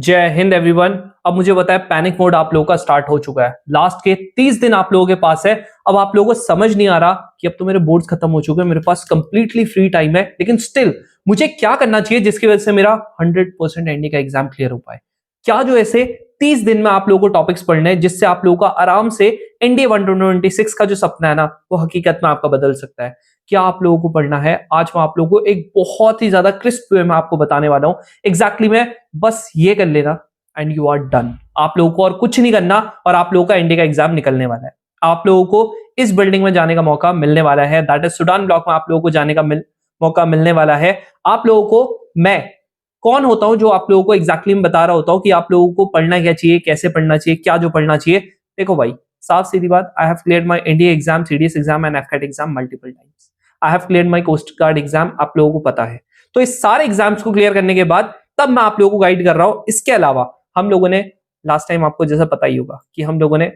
जय हिंद एवरीवन। अब मुझे बताया पैनिक मोड आप लोगों का स्टार्ट हो चुका है। लास्ट के 30 दिन आप लोगों के पास है। अब आप लोगों को समझ नहीं आ रहा कि अब तो मेरे बोर्ड्स खत्म हो चुके हैं, मेरे पास कंप्लीटली फ्री टाइम है, लेकिन स्टिल मुझे क्या करना चाहिए जिसकी वजह से मेरा 100% एनडीए का एग्जाम क्लियर हो पाए। क्या जो ऐसे 30 दिन में आप लोगों को टॉपिक्स पढ़ने हैं जिससे आप लोगों का आराम से एनडीए 126 का जो सपना है ना वो हकीकत में आपका बदल सकता है। क्या आप लोगों को पढ़ना है आज मैं आप लोगों को एक बहुत ही ज्यादा क्रिस्प वे में आपको बताने वाला हूं। एग्जैक्टली मैं बस ये कर लेना एंड यू आर डन। आप लोगों को और कुछ नहीं करना और आप लोगों का एनडीए का एग्जाम निकलने वाला है। आप लोगों को इस बिल्डिंग में जाने का मौका मिलने वाला है, दैट इज सूडान ब्लॉक में आप लोगों को जाने का मौका मिलने वाला है। आप लोगों को मैं कौन होता हूं जो आप लोगों को एग्जैक्टली मैं बता रहा होता हूं कि आप लोगों को पढ़ना क्या चाहिए, कैसे पढ़ना चाहिए, क्या जो पढ़ना चाहिए। देखो भाई, साफ सीधी बात, I have cleared my NDA exam, CDS exam and AFCAT exam multiple times. I have cleared my coast guard exam, आप लोगों को पता है। तो इस सारे एग्जाम्स को क्लियर करने के बाद तब मैं आप लोगों को गाइड कर रहा हूं। इसके अलावा हम लोगों ने लास्ट टाइम आपको जैसा पता ही होगा कि हम लोगों ने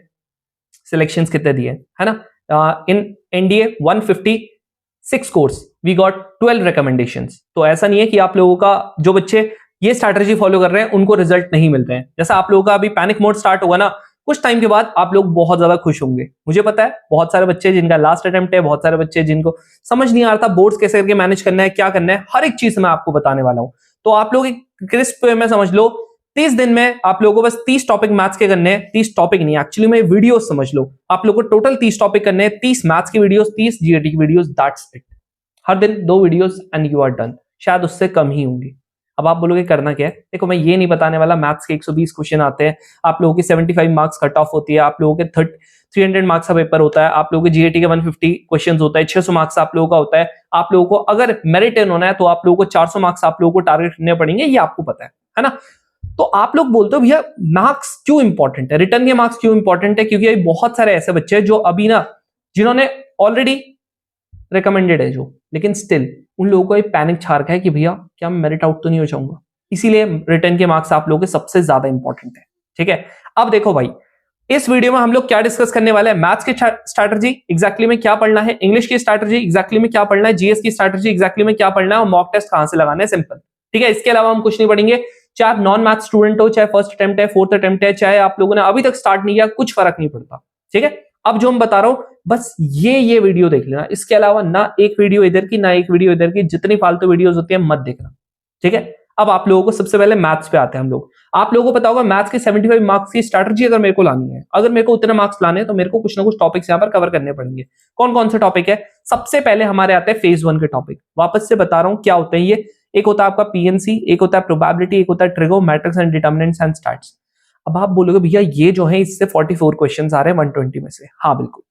सिलेक्शंस कितने दिए है ना। In NDA 156 course we got 12 recommendations. तो ऐसा नहीं है कि आप लोगों का जो बच्चे ये स्ट्रैटेजी फॉलो कर रहे हैं उनको रिजल्ट नहीं मिल रहे हैं। जैसा आप लोगों का अभी पैनिक मोड स्टार्ट होगा ना, कुछ टाइम के बाद आप लोग बहुत ज्यादा खुश होंगे। मुझे पता है बहुत सारे बच्चे जिनका लास्ट अटेम्प्ट है, बहुत सारे बच्चे जिनको समझ नहीं आ रहा था बोर्ड्स कैसे करके मैनेज करना है, क्या करना है, हर एक चीज मैं आपको बताने वाला हूं। तो आप लोग एक क्रिस्प वे में समझ लो, 30 दिन में आप लोगों को बस 30 टॉपिक मैथ्स के करने हैं। 30 टॉपिक नहीं, एक्चुअली में वीडियो समझ लो। आप लोगों को टोटल 30 टॉपिक करने हैं, 30 मैथ्स की वीडियोस, 30 जीएटी की वीडियोस, दैट्स इट। हर दिन 2 videos and you are done. शायद उससे कम ही होंगी। अब आप बोलोगे करना क्या है? देखो, मैं ये नहीं बताने वाला मैथ्स के 120 क्वेश्चन आते हैं, आप लोगों की 75 मार्क्स कट ऑफ होती है, आप लोगों के 300 मार्क्स का पेपर होता है, आप लोगों के जीएटी के 150 क्वेश्चन होता है, 600 मार्क्स आप लोगों का होता है। आप लोगों को अगर मेरिट इन होना है तो आप लोगों को 400 मार्क्स आप लोगों को टारगेट करने पड़ेंगे, ये आपको पता है ना। तो आप लोग बोलते हो भैया मार्क्स क्यों इंपॉर्टेंट है, रिटर्न के मार्क्स क्यों इंपॉर्टेंट है? क्योंकि बहुत सारे ऐसे बच्चे हैं जो अभी ना, जिन्होंने ऑलरेडी रिकमेंडेड है जो, लेकिन स्टिल उन लोगों को एक पैनिक छा रखा है कि भैया क्या मैं मेरिट आउट तो नहीं हो जाऊंगा। इसीलिए रिटर्न के मार्क्स आप लोगों के सबसे ज्यादा इंपॉर्टेंट है। ठीक है, अब देखो भाई, इस वीडियो में हम लोग क्या डिस्कस करने वाले हैं? मैथ्स की स्ट्रैटेजी एग्जैक्टली में क्या पढ़ना है, इंग्लिश की स्ट्रैटेजी एग्जैक्टली में क्या पढ़ना है, जीएस की स्ट्रैटेजी एग्जैक्टली में क्या पढ़ना है, और मॉक टेस्ट कहां से लगाना है, सिंपल। ठीक है, इसके अलावा हम कुछ नहीं पढ़ेंगे। चाहे आप नॉन मैथ स्टूडेंट हो, चाहे फर्स्ट अटेम्प्ट है, फोर्थ अटेम्प्ट है, चाहे आप लोगों ने अभी तक स्टार्ट नहीं किया, कुछ फर्क नहीं पड़ता। ठीक है, अब जो हम बता रहा हूं बस ये वीडियो देख लेना। इसके अलावा ना एक वीडियो इधर की ना एक वीडियो इधर की, जितनी फालतू वीडियोस होती है मत देखना। ठीक है, अब आप लोगों को सबसे पहले मैथ्स पे आते हैं हम लोग। आप लोगों को पता होगा मैथ्स की 75 मार्क्स की स्ट्रैटेजी अगर मेरे को लानी है, अगर मेरे को उतने मार्क्स लाने हैं तो मेरे को कुछ ना कुछ टॉपिक्स यहां पर कवर करने पड़ेंगे। कौन कौन से टॉपिक है? सबसे पहले हमारे आते हैं फेज 1 के टॉपिक। वापस से बता रहा हूं क्या होते हैं ये। एक होता है आपका पीएनसी, एक होता है प्रोबेबिलिटी, एक होता है ट्रिगोनोमेट्रिक्स एंड डिटरमिनेंट्स एंड स्टैट्स। अब आप बोलोगे भैया ये जो है इससे 44 क्वेश्चंस आ रहे हैं 120 में से। हाँ बिल्कुल,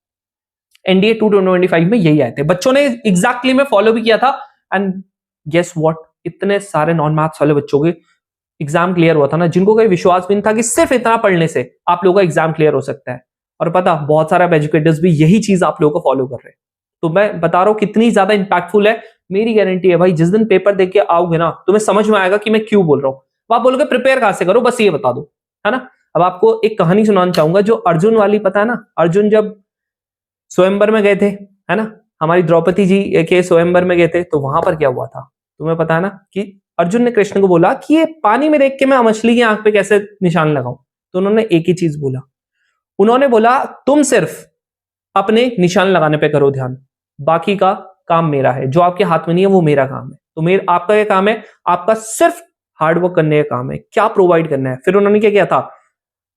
एनडीए 225 में यही आए थे, बच्चों ने एग्जैक्टली में फॉलो भी किया था। एंड गेस व्हाट, इतने सारे नॉन मैथ्स वाले बच्चों के एग्जाम क्लियर हुआ था ना, जिनको कोई विश्वास भी नहीं था कि सिर्फ इतना पढ़ने से आप लोगों का एग्जाम क्लियर हो सकता है। और पता, बहुत सारे एजुकेटर्स भी यही चीज आप लोगों को फॉलो कर रहे हैं। तो मैं बता रहा हूं कितनी ज्यादा इंपैक्टफुल है। मेरी गारंटी है भाई, जिस दिन पेपर देख के आओगे ना तुम्हें समझ में आएगा कि मैं क्यों बोल रहा हूं। आप बोलोगे प्रिपेयर कहां से करो, बस ये बता दो, है ना। अब आपको एक कहानी सुनाना चाहूंगा, जो अर्जुन वाली, पता है ना, अर्जुन जब स्वयंवर में गए थे, है ना, हमारी द्रौपदी जी के स्वयंवर में गए थे, तो वहां पर क्या हुआ था तुम्हें पता है ना, कि अर्जुन ने कृष्ण को बोला कि ये पानी में देख के मैं मछली की आंख पे कैसे निशान लगाऊं। तो उन्होंने एक ही चीज बोला, उन्होंने बोला तुम सिर्फ अपने निशान लगाने पे करो ध्यान, बाकी का काम मेरा है, जो आपके हाथ में नहीं है वो मेरा काम है। तो मेरा आपका क्या काम है? आपका सिर्फ हार्डवर्क करने का काम है, क्या प्रोवाइड करना है। फिर उन्होंने क्या किया था,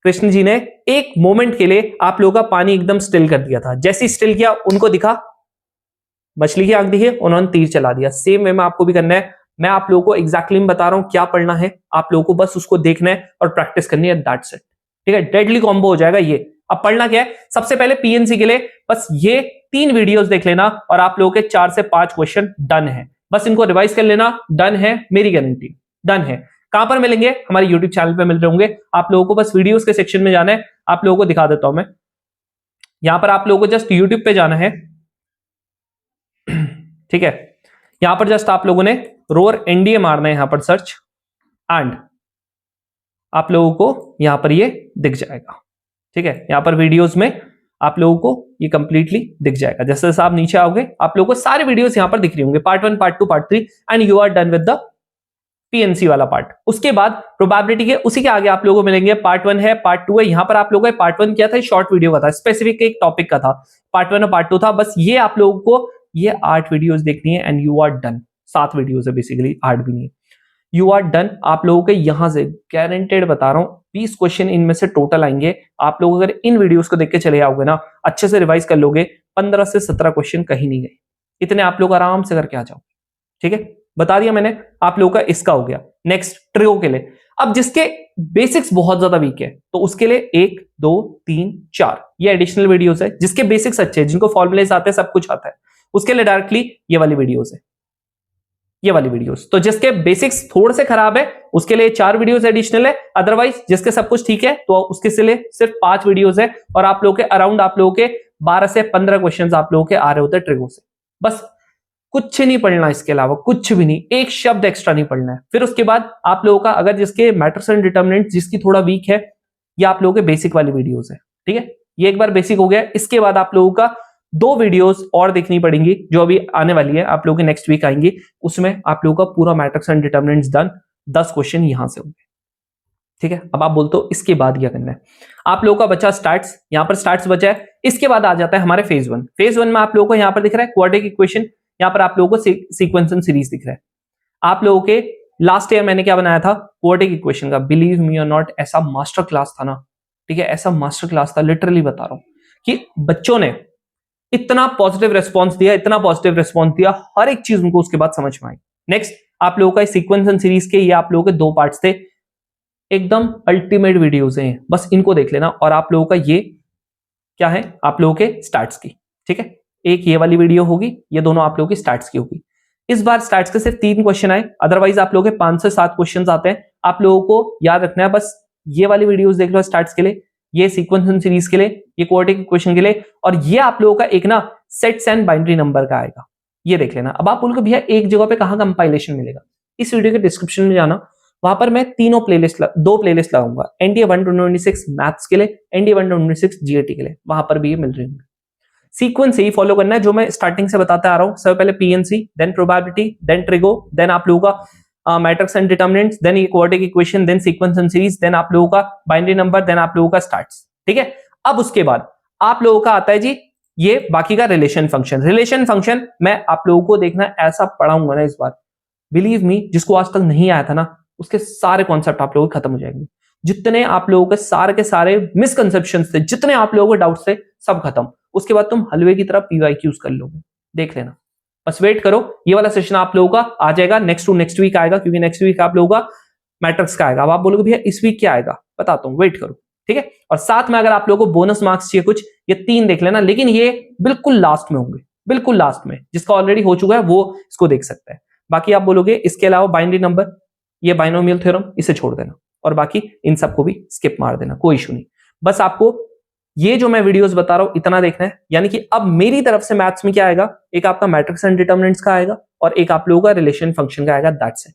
कृष्ण जी ने एक मोमेंट के लिए आप लोगों का पानी एकदम स्टिल कर दिया था। जैसे स्टिल किया, उनको दिखा मछली की आंख दिखी, उन्होंने तीर चला दिया। सेम वे में आपको भी करना है। मैं आप लोगों को एग्जैक्टली बता रहा हूं क्या पढ़ना है, आप लोगों को बस उसको देखना है और प्रैक्टिस करनी है, दैट्स इट। ठीक है, डेडली कॉम्बो हो जाएगा ये। अब पढ़ना क्या है? सबसे पहले पीएनसी के लिए बस ये 3 वीडियोस देख लेना और आप लोगों के 4 से 5 क्वेश्चन डन है। बस इनको रिवाइज कर लेना, डन है, मेरी गारंटी डन है। कहां पर मिलेंगे? हमारे यूट्यूब चैनल पे मिल रहे होंगे। आप लोगों को बस वीडियोस के सेक्शन में जाना है। आप लोगों को दिखा देता हूं मैं, यहां पर आप लोगों को जस्ट यूट्यूब पे जाना है। ठीक है, यहां पर जस्ट आप लोगों ने रोअर एनडीए मारना है, यहां पर सर्च, एंड आप लोगों को यहां पर ये दिख जाएगा। ठीक है, यहां पर वीडियोस में आप लोगों को ये कंप्लीटली दिख जाएगा। जैसे जैसे आप नीचे आओगे आप लोगों को सारे वीडियोस यहां पर दिख रही होंगे, part 1, part 2, part 3, and you are done with the PNC वाला पार्ट। उसके बाद प्रोबेबिलिटी के उसी के आगे आप लोगों को मिलेंगे पार्ट 1 है, पार्ट 2 है। यहां पर आप लोगों को पार्ट 1 क्या था, शॉर्ट वीडियो का था, स्पेसिफिक एक टॉपिक का था। पार्ट 1 और पार्ट 2 था। बस ये आप लोगों को ये 8 वीडियोस देखनी है and you are done. 7 videos है बेसिकली, 8 भी नहीं, यू आर डन। आप लोगों के यहां से गारंटेड बता रहा हूं 20 क्वेश्चन इनमें से टोटल आएंगे। आप लोग अगर इन वीडियोस को देख के चले आओगे ना, अच्छे से रिवाइज कर लोगे, 15 से 17 क्वेश्चन कहीं नहीं गए। इतने आप लोग आराम से करके आ जाओ। ठीक है, बता दिया मैंने। आप लोगों का इसका हो गया। नेक्स्ट ट्रिगो के लिए, अब जिसके बेसिक्स बहुत ज्यादा वीक है तो उसके लिए 1 2 3 4 ये एडिशनल वीडियोस है। जिसके बेसिक्स अच्छे हैं, जिनको फॉर्मुलेस आते हैं, सब कुछ आता है, उसके लिए डायरेक्टली ये वाली वीडियोस है, ये वाली वीडियोस। तो जिसके बेसिक्स थोड़े से खराब है उसके लिए 4 वीडियोस एडिशनल है। अदरवाइज जिसके सब कुछ ठीक है तो उसके लिए सिर्फ 5 वीडियोस है। और आप लोगों के अराउंड आप लोगों के 12 से 15 क्वेश्चंस आप लोगों के आ रहे होते हैं ट्रिगो से। बस कुछ नहीं पढ़ना, इसके अलावा कुछ भी नहीं, एक शब्द एक्स्ट्रा नहीं पढ़ना है। फिर उसके बाद आप लोगों का अगर जिसके मैटर्स एंड डिटरमिनेंट्स जिसकी थोड़ा वीक है, ये आप लोगों के बेसिक वाली वीडियोस है। ठीक है, ये एक बार बेसिक हो गया। इसके बाद आप लोगों का 2 वीडियोस और देखनी पड़ेंगी जो अभी आने वाली है, आप लोगों के नेक्स्ट वीक आएंगी। उसमें आप लोगों का पूरा matrix and determinants done, 10 question यहां से होंगे। ठीक है, अब आप बोलते हो इसके बाद क्या करना है। आप लोगों का बचा स्टार्ट्स, यहां पर स्टार्ट्स बचा है। इसके बाद आ जाता है हमारे फेज 1। फेज 1 में आप लोगों को यहां पर दिख रहा है क्वाड्रेटिक इक्वेशन, यहां पर आप लोगों को सीक्वेंस एंड सीरीज दिख रहा है। आप लोगों के लास्ट ईयर मैंने क्या बनाया था, क्वाड्रेटिक इक्वेशन का, बिलीव मी और नॉट, ऐसा मास्टर क्लास था ना। ठीक है, ऐसा मास्टर क्लास था, लिटरली बता रहा हूं कि बच्चों ने इतना पॉजिटिव रिस्पॉन्स दिया, इतना पॉजिटिव रिस्पॉन्स दिया, हर एक चीज उनको उसके बाद समझ में आई। नेक्स्ट आप लोगों का सीक्वेंस एंड सीरीज के, ये आप लोगों के 2 पार्ट्स थे, एकदम अल्टीमेट वीडियोस हैं, बस इनको देख लेना। और आप लोगों का ये क्या है, आप लोगों के स्टार्ट्स की। ठीक है, एक ये वाली वीडियो होगी, ये दोनों आप लोगों की स्टार्ट्स की होगी। इस बार स्टार्ट्स के सिर्फ 3 क्वेश्चन आए, अदरवाइज आप लोगों के 5 से 7 क्वेश्चन आते हैं। आप लोगों को याद रखना है, बस ये वाली वीडियोस देख लो स्टार्ट्स के लिए, ये सीक्वेंस एंड सीरीज के लिए, ये क्वाड्रेटिक इक्वेशन के लिए, और ये आप लोगों का एक ना सेट्स एंड बाइनरी नंबर का आएगा, ये देख लेना। अब आप बोलोगे भैया एक जगह पे कहां कंपाइलेशन मिलेगा, इस वीडियो के डिस्क्रिप्शन में जाना, वहां पर मैं 2 प्लेलिस्ट लगाऊंगा, एनडीए 126 मैथ्स के लिए, एनडीए 126 जीएटी के लिए, वहां पर भी ये मिल रही होंगे। सीक्वेंस ही फॉलो करना है जो मैं स्टार्टिंग से बताते आ रहा हूं। सबसे पहले PNC, then probability, then trigo, then आप लोगों का matrix and determinants, then quadratic equation, then sequence and series, then आप लोगों का बाइनरी नंबर, देन आप लोगों का स्टार्ट्स। ठीक है, अब उसके बाद आप लोगों का आता है जी ये बाकी का रिलेशन फंक्शन। रिलेशन फंक्शन मैं आप लोगों को देखना ऐसा पढ़ाऊंगा ना इस बार, बिलीव मी, जिसको आज तक नहीं आया था ना, उसके सारे कॉन्सेप्ट आप लोगों के खत्म हो जाएंगे। जितने आप लोगों के सारे मिसकंसेप्शंस थे, जितने आप लोगों के डाउट्स थे, सब खत्म। उसके बाद तुम हलवे की तरह पीवाईक्यूज कर लोगे, देख लेना। बस वेट करो, ये वाला सेशन आप लोगों का आ जाएगा, नेक्स्ट वीक आएगा, क्योंकि नेक्स्ट वीक आप लोगों का मैट्रिक्स का आएगा। अब आप बोलोगे भैया इस वीक क्या आएगा, बताता हूं, वेट करो। ठीक है, और साथ में अगर आप लोगों को बोनस मार्क्स चाहिए कुछ, ये 3 देख लेना, लेकिन ये बिल्कुल लास्ट में होंगे, बिल्कुल लास्ट में। जिसका ऑलरेडी हो चुका है वो इसको देख सकता है। बाकी आप बोलोगे इसके अलावा बाइनरी नंबर, ये बाइनोमियल थ्योरम, इसे छोड़ देना, और बाकी इन सबको भी स्किप मार देना, कोई इशू नहीं। बस आपको ये जो मैं वीडियोस बता रहा हूं इतना देखना है। यानी कि अब मेरी तरफ से मैथ्स में क्या आएगा, एक आपका मैट्रिक्स एंड डिटरमिनेंट्स का आएगा, और एक आप लोगों का रिलेशन फंक्शन का आएगा, दैट्स इट।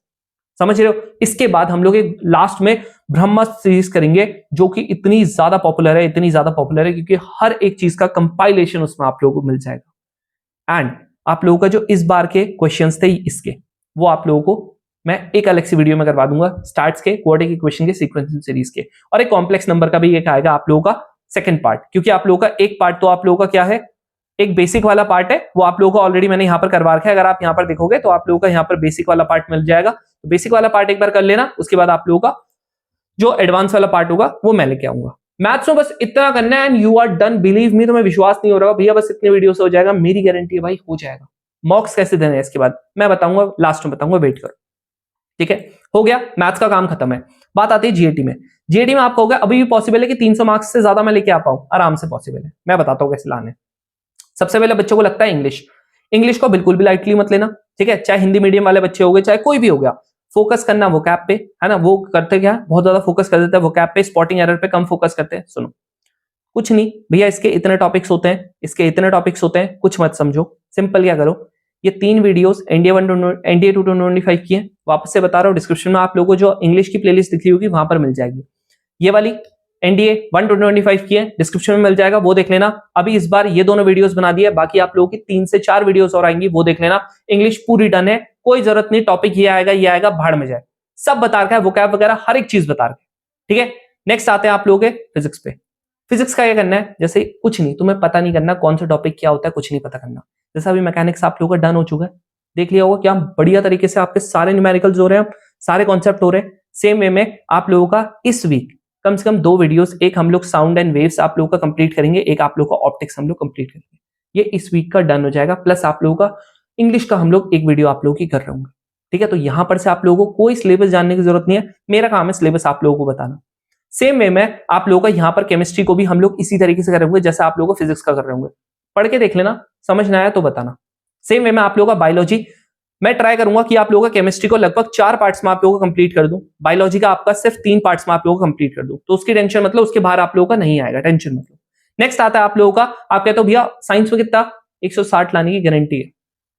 समझ रहे हो। इसके बाद हम लोग लास्ट में ब्रह्मास्त्र सीरीज करेंगे, जो कि इतनी ज्यादा पॉपुलर है, इतनी ज्यादा पॉपुलर है क्योंकि हर एक चीज का कंपाइलेशन उसमें आप लोगों को मिल जाएगा। एंड आप लोगों का जो इस बार के क्वेश्चंस थे इसके, वो आप लोगों को मैं एक अलग सी वीडियो में करवा दूंगा, स्टार्ट्स के, क्वाड्रेटिक इक्वेशन के, सीक्वेंस सीरीज के, और एक कॉम्प्लेक्स नंबर का भी एक आएगा आप लोगों का सेकंड पार्ट। क्योंकि आप लोगों का एक पार्ट तो आप लोगों का क्या है, एक बेसिक वाला पार्ट है, वो आप लोगों को ऑलरेडी मैंने यहां पर करवा रखा है। अगर आप यहां पर देखोगे तो आप लोगों का यहां पर बेसिक वाला पार्ट मिल जाएगा, तो बेसिक वाला पार्ट एक बार कर लेना। उसके बाद आप लोगों का जो एडवांस वाला पार्ट होगा वो मैं लेके आऊंगा। मैथ्स में बस इतना करना है and you are done. Believe me, तुम्हें विश्वास नहीं हो रहा भैया बस इतने वीडियो से हो जाएगा, मेरी गारंटी है भाई हो जाएगा। मॉक्स कैसे देने हैं इसके बाद मैं बताऊंगा, लास्ट में बताऊंगा, वेट करो। ठीक है, हो गया, मैथ्स का काम खत्म है। बात आती है जीएटी में। जीएटी में आपका होगा अभी भी पॉसिबल है कि 300 मार्क्स से ज्यादा मैं लेके आ पाऊं, आराम से पॉसिबल है। मैं बताता हूं कैसे लाने। सबसे पहले बच्चों को लगता है इंग्लिश को बिल्कुल भी लाइटली मत लेना। ठीक है, चाहे हिंदी मीडियम वाले बच्चे हो गए, चाहे कोई भी हो गया, फोकस करना वोकैब पे, है ना। वो करते क्या, बहुत ज्यादा फोकस कर देते हैं वोकैब पे, स्पॉटिंग एरर पे कम फोकस करते हैं। सुनो, कुछ नहीं भैया, इसके इतने टॉपिक्स होते हैं, इसके इतने टॉपिक्स होते हैं, कुछ मत समझो। सिंपल क्या करो, ये 3 वीडियोस एनडीए 225 की है, वापस से बता रहा हूँ, डिस्क्रिप्शन में आप लोगों को जो इंग्लिश की प्लेलिस्ट दिख रही होगी वहां पर मिल जाएगी। ये वाली एनडीए 125 की है, डिस्क्रिप्शन में मिल जाएगा, वो देख लेना। अभी इस बार ये दोनों वीडियोस बना दी है, बाकी आप लोगों की 3 से 4 वीडियोस और आएंगी, वो देख लेना। इंग्लिश पूरी डन है, कोई जरूरत नहीं टॉपिक ये आएगा भाड़ में जाए। सब बता रखा है, वोकैब वगैरह हर एक चीज बता रखा है, ठीक है। नेक्स्ट आते हैं आप लोगों के फिजिक्स पे। फिजिक्स का क्या करना है, जैसे कुछ नहीं, तुम्हें पता नहीं करना कौन सा टॉपिक क्या होता है, कुछ नहीं पता करना। जैसा अभी मैकेनिक्स आप लोगों का डन हो चुका है, देख लिया होगा क्या बढ़िया तरीके से आपके सारे न्यूमेरिकल्स हो रहे हैं, सारे कॉन्सेप्ट हो रहे हैं। सेम वे में आप लोगों का इस वीक कम से कम 2 वीडियोस, एक हम लोग साउंड एंड वेव्स आप लोगों का कंप्लीट करेंगे, एक आप लोगों का ऑप्टिक्स हम लोग कंप्लीट करेंगे। ये इस वीक का डन हो जाएगा। प्लस आप लोगों का इंग्लिश का हम लोग एक वीडियो आप लोगों की कर रहे होंगे, ठीक है। तो यहां पर से आप लोगों को कोई सिलेबस जानने की जरूरत नहीं है, मेरा काम है सिलेबस आप लोगों को बताना। सेम वे में आप लोगों का यहां पर केमिस्ट्री को भी हम लोग इसी तरीके से कर रहे होंगे जैसे आप लोगों को फिजिक्स का कर रहे होंगे। पढ़ के देख लेना, समझ ना आया तो बताना। सेम वे में आप लोगों का बायोलॉजी, मैं ट्राई करूंगा कि आप लोगों का केमिस्ट्री को लगभग 4 पार्ट्स में आप लोगों को कंप्लीट कर दूं, बायोलॉजी का आपका सिर्फ 3 पार्ट्स में आप लोगों को कंप्लीट कर दूं। तो उसकी टेंशन मतलब उसके बाहर आप लोगों का नहीं आएगा, टेंशन मतलब। नेक्स्ट आता है आप लोगों का, आप कहते हो भैया साइंस में कितना 160 लाने की गारंटी है,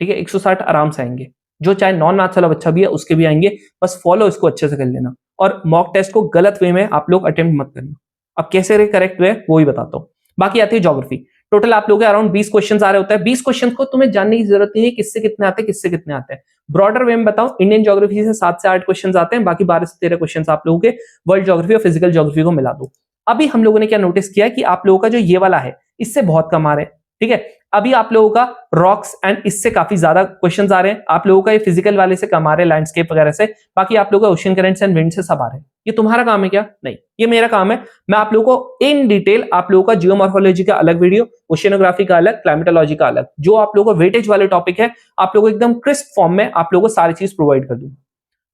ठीक है। 160 आराम से आएंगे, जो चाहे नॉन मैथ्स वाला बच्चा भी है उसके भी आएंगे, बस फॉलो इसको अच्छे से कर लेना। और मॉक टेस्ट को गलत वे में आप लोग अटेम्प्ट मत करना। अब कैसे करेक्ट वे वो ही बताता हूं। बाकी आती है ज्योग्राफी। टोटल आप लोगों के अराउंड 20 क्वेश्चन आ रहे होते हैं। 20 क्वेश्चन को तुम्हें जानने की जरूरत नहीं है किससे कितने आते हैं, किससे कितने आते हैं। ब्रॉडर वे में बताऊं, इंडियन ज्योग्राफी से 7 से 8 क्वेश्चन आते हैं, बाकी 12 से 13 क्वेश्चन आप लोगों के वर्ल्ड ज्योग्राफी और फिजिकल ज्योग्राफी को मिला दो। अभी हम लोगों ने क्या नोटिस किया कि आप लोगों का जो ये वाला है इससे बहुत कम आ रहे हैं, ठीक है। अभी आप लोगों का रॉक्स एंड इससे काफी ज्यादा क्वेश्चंस आ रहे हैं, आप लोगों का ये फिजिकल वाले से कम आ रहे हैं, लैंडस्केप वगैरह से। बाकी आप लोगों का ओशन करंट्स एंड विंड से सब आ रहे हैं। ये तुम्हारा काम है क्या? नहीं, ये मेरा काम है। मैं आप लोगों को इन डिटेल आप लोगों का जियोमॉर्फोलॉजी का अलग वीडियो, ओशियनोग्राफी का अलग, क्लाइमेटोलॉजी का अलग, जो आप लोगों को वेटेज वाले टॉपिक है, आप लोगों को एकदम क्रिस्प फॉर्म में आप लोगों को सारी चीज प्रोवाइड कर दूंगा।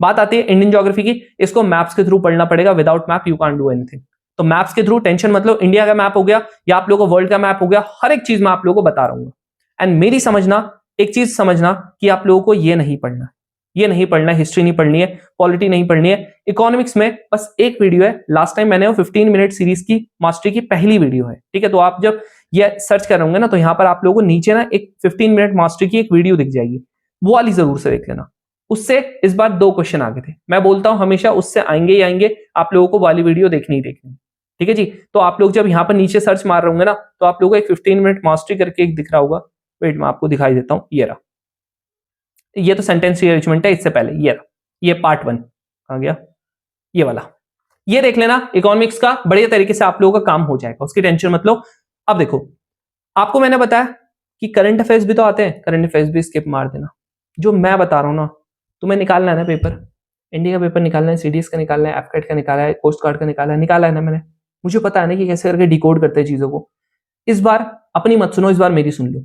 बात आती है इंडियन ज्योग्राफी की, इसको मैप्स के थ्रू पढ़ना पड़ेगा, without map you can't do anything. तो मैप्स के थ्रू टेंशन मतलब इंडिया का मैप हो गया या आप लोगों को वर्ल्ड का मैप हो गया, हर एक चीज मैं आप लोगों को बता रहा हूँ। एंड मेरी समझना, एक चीज समझना कि आप लोगों को ये नहीं पढ़ना, ये नहीं पढ़ना, हिस्ट्री नहीं पढ़नी है, पॉलिटी नहीं पढ़नी है। इकोनॉमिक्स में बस एक वीडियो है, लास्ट टाइम मैंने वो 15 मिनट सीरीज की मास्टरी की पहली वीडियो है, ठीक है। तो आप जब ये सर्च करोगे ना तो यहाँ पर आप लोगों को नीचे ना एक 15 मिनट मास्टरी की एक वीडियो दिख जाएगी, वो वाली जरूर से देख लेना। उससे इस बार 2 क्वेश्चन आ गए थे। मैं बोलता हूं हमेशा उससे आएंगे ही आएंगे, आप लोगों को वाली वीडियो देखनी ही देखनी, ठीक है जी। तो आप लोग जब यहाँ पर नीचे सर्च मार रहे होंगे ना तो आप लोगों को एक 15 मिनट मास्टरी करके एक दिख रहा होगा, वेट मैं आपको दिखाई देता हूं, ये रहा। ये तो सेंटेंस रीअरेंजमेंट है, इससे पहले ये रहा, ये पार्ट 1 आ गया, ये वाला, ये देख लेना। इकोनॉमिक्स का बढ़िया तरीके से आप लोगों का काम हो जाएगा, उसकी टेंशन मत लो। अब देखो, आपको मैंने बताया कि करंट अफेयर्स भी तो आते हैं, करंट अफेयर्स भी स्किप मार देना। जो मैं बता रहा हूं ना, तुम्हें निकालना है ना पेपर, इंडिया का पेपर निकालना है, सीडीएस का निकालना है, एफकेट का निकाला है, कोस्ट गार्ड का निकाला है ना मैंने। मुझे पता है ना कि कैसे करके डिकोड करते हैं चीजों को। इस बार अपनी मत सुनो, इस बार मेरी सुन लो।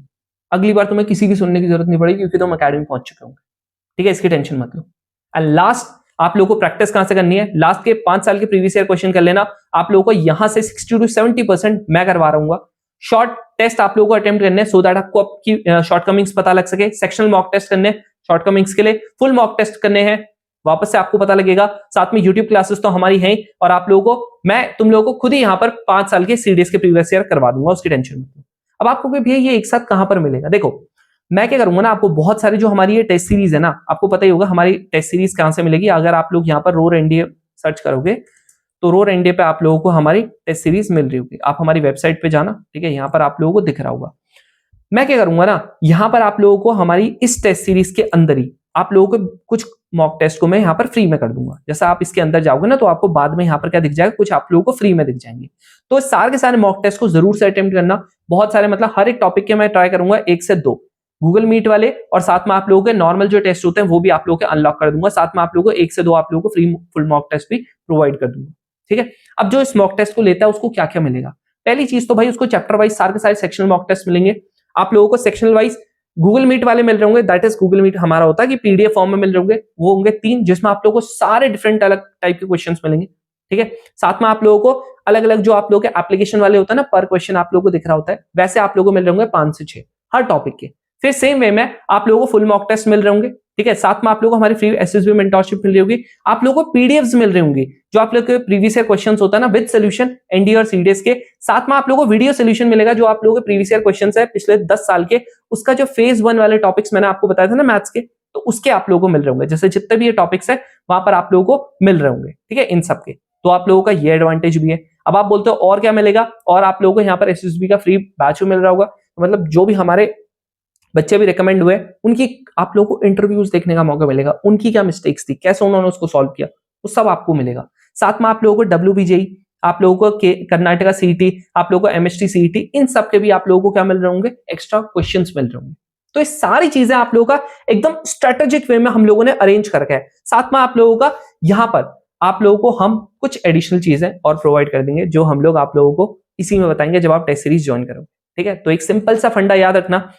अगली बार तुम्हें किसी की सुनने की जरूरत नहीं पड़ेगी क्योंकि तुम अकेडमी पहुंच चुके होंगे, ठीक है। इसकी टेंशन मत लो। एंड लास्ट आप लोगों को प्रैक्टिस कहां से करनी है, लास्ट के 5 साल के प्रीवियस ईयर क्वेश्चन कर लेना। आप लोगों को यहां से 60 to 70% मैं करवा रहा हूं। शॉर्ट टेस्ट आप लोगों को अटेम्प्ट करने, सो दैट आपको आपकी शॉर्टकमिंग्स पता लग सके। सेक्शनल मॉक टेस्ट करने शॉर्टकमिंग्स के लिए, फुल मॉक टेस्ट करने हैं, वापस से आपको पता लगेगा। साथ में यूट्यूब क्लासेस तो हमारी हैं, और आप लोगों को मैं तुम लोगों को खुद ही यहां पर 5 साल के सीडीएस के प्रीवियस ईयर करवा दूंगा, उसकी टेंशन मत लो। अब आपको भैया ये एक साथ कहां पर मिलेगा, देखो मैं क्या करूंगा ना, आपको बहुत सारी जो हमारी ये टेस्ट सीरीज है ना, आपको पता ही होगा हमारी टेस्ट सीरीज कहां से मिलेगी। अगर आप लोग यहाँ पर रोर एनडीए सर्च करोगे तो रोर एनडीए पे आप लोगों को हमारी टेस्ट सीरीज मिल रही होगी। आप हमारी वेबसाइट पे जाना, ठीक है, यहाँ पर आप लोगों को दिख रहा होगा। मैं क्या करूंगा ना, यहाँ पर आप लोगों को हमारी इस टेस्ट सीरीज के अंदर ही आप लोगों को कुछ मॉक टेस्ट को मैं यहाँ पर फ्री में कर दूंगा। जैसा आप इसके अंदर जाओगे ना तो आपको बाद में यहाँ पर क्या दिख जाएगा, कुछ आप लोगों को फ्री में दिख जाएंगे। तो सारे के सारे मॉक टेस्ट को जरूर से अटेम्प्ट करना। बहुत सारे मतलब हर एक टॉपिक के मैं ट्राई करूंगा 1 से 2 गूगल मीट वाले, और साथ में आप लोगों के नॉर्मल जो टेस्ट होते हैं वो भी आप लोगों के अनलॉक कर दूंगा। साथ में आप लोगों को 1 से 2 आप लोगों को फ्री फुल मॉक टेस्ट भी प्रोवाइड कर दूंगा, ठीक है। अब जो इस मॉक टेस्ट को लेता है उसको क्या क्या मिलेगा, पहली चीज तो भाई उसको चैप्टर वाइज सारे के सारे सेक्शनल मॉक टेस्ट मिलेंगे। आप लोगों को सेक्शनल वाइज गूगल मीट वाले मिल रहे होंगे, दैट इज गूगल मीट हमारा होता है कि पीडीएफ फॉर्म में मिल रहे होंगे, वो होंगे 3, जिसमें आप लोगों को सारे डिफरेंट अलग टाइप के क्वेश्चंस मिलेंगे, ठीक है। साथ में आप लोगों को अलग अलग जो आप लोगों के एप्लीकेशन वाले होता है ना, पर क्वेश्चन आप लोगों को दिख रहा होता है, वैसे आप लोगों को मिल रहे होंगे 5 से 6 हर टॉपिक के। फिर सेम वे में आप लोगों को फुल मॉक टेस्ट मिल रहे होंगे, ठीक है। साथ में आप लोगों को हमारी फ्री एसएसबी मेंटरशिप मिल रही होगी। आप लोगों को पीडीएफ्स मिल रही होंगी, जो आप लोगों के प्रीवियस ईयर क्वेश्चंस होता है ना विद सॉल्यूशन एनडीए और सीडीएस के। साथ में आप लोगों को वीडियो सॉल्यूशन मिलेगा, जो आप लोगों के प्रीवियस ईयर क्वेश्चंस है पिछले 10 साल के, उसका जो फेज 1 वाले टॉपिक्स मैंने आपको बताया था ना मैथ्स के, तो उसके आप लोगों को मिल रहे होंगे। जैसे जितने भी ये टॉपिक्स है वहां पर आप लोगों को मिल रहे होंगे, ठीक है, इन सबके। तो आप लोगों का ये एडवांटेज भी है। अब आप बोलते हो और क्या मिलेगा, और आप लोगों को यहाँ पर एसएसबी का फ्री बैच मिल रहा होगा। मतलब जो भी हमारे बच्चे भी रिकमेंड हुए, उनकी आप लोगों को इंटरव्यूज देखने का मौका मिलेगा, उनकी क्या मिस्टेक्स थी, कैसे उन्होंने उसको सॉल्व किया, वो सब आपको मिलेगा। साथ में आप लोगों को WBJE, आप लोगों को कर्नाटका CET, आप लोगों को MST CET, इन सब के भी आप लोगों को क्या मिल रहे होंगे, एक्स्ट्रा क्वेश्चंस मिल रहे होंगे। तो ये सारी चीजें आप लोगों का एकदम स्ट्रेटेजिक वे में हम लोगों ने अरेंज कर रखा है। साथ में आप लोगों का यहाँ पर आप लोगों को हम कुछ एडिशनल चीजें और प्रोवाइड कर देंगे, जो हम लोग आप लोगों को इसी में बताएंगे जब आप टेस्ट सीरीज ज्वाइन करोगे। ठीक है, तो एक सिंपल सा फंडा याद रखना,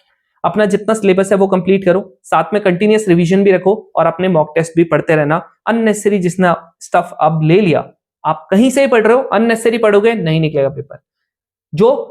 अपना जितना सिलेबस है वो कंप्लीट करो, साथ में कंटिन्यूअस रिवीजन भी रखो और अपने मॉक टेस्ट भी पढ़ते रहना। अननेसेसरी जितना स्टफ अब ले लिया, आप कहीं से ही पढ़ रहे हो, अननेसेसरी पढ़ोगे नहीं निकलेगा पेपर। जो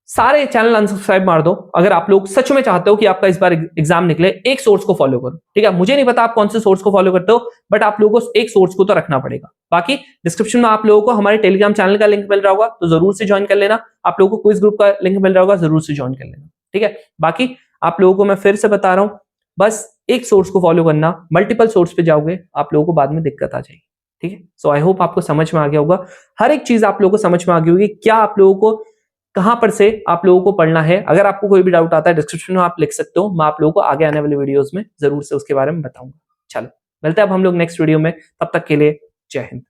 सारे चैनल अनसब्सक्राइब मार दो अगर आप लोग सच में चाहते हो कि आपका इस बार एग्जाम निकले। एक सोर्स को फॉलो करो, ठीक है, मुझे नहीं पता आप कौन से सोर्स को फॉलो करते हो, बट आप लोगों को एक सोर्स को तो रखना पड़ेगा। बाकी डिस्क्रिप्शन में आप लोगों को हमारे टेलीग्राम चैनल का लिंक मिल रहा होगा, तो जरूर से ज्वाइन कर लेना। आप लोगों को क्विज ग्रुप का लिंक मिल रहा होगा, जरूर से ज्वाइन कर लेना। ठीक है, बाकी आप लोगों को मैं फिर से बता रहा हूं, बस एक सोर्स को फॉलो करना, मल्टीपल सोर्स पे जाओगे आप लोगों को बाद में दिक्कत आ जाएगी। ठीक है, सो आई होप आपको समझ में आ गया होगा, हर एक चीज आप लोगों को समझ में आ गई होगी, क्या आप लोगों को कहां पर से आप लोगों को पढ़ना है। अगर आपको कोई भी डाउट आता है डिस्क्रिप्शन में आप लिख सकते हो, मैं आप लोगों को आगे आने वाले वीडियोस में जरूर से उसके बारे में बताऊंगा। चलो मिलते हैं अब हम लोग नेक्स्ट वीडियो में, तब तक के लिए जय हिंद।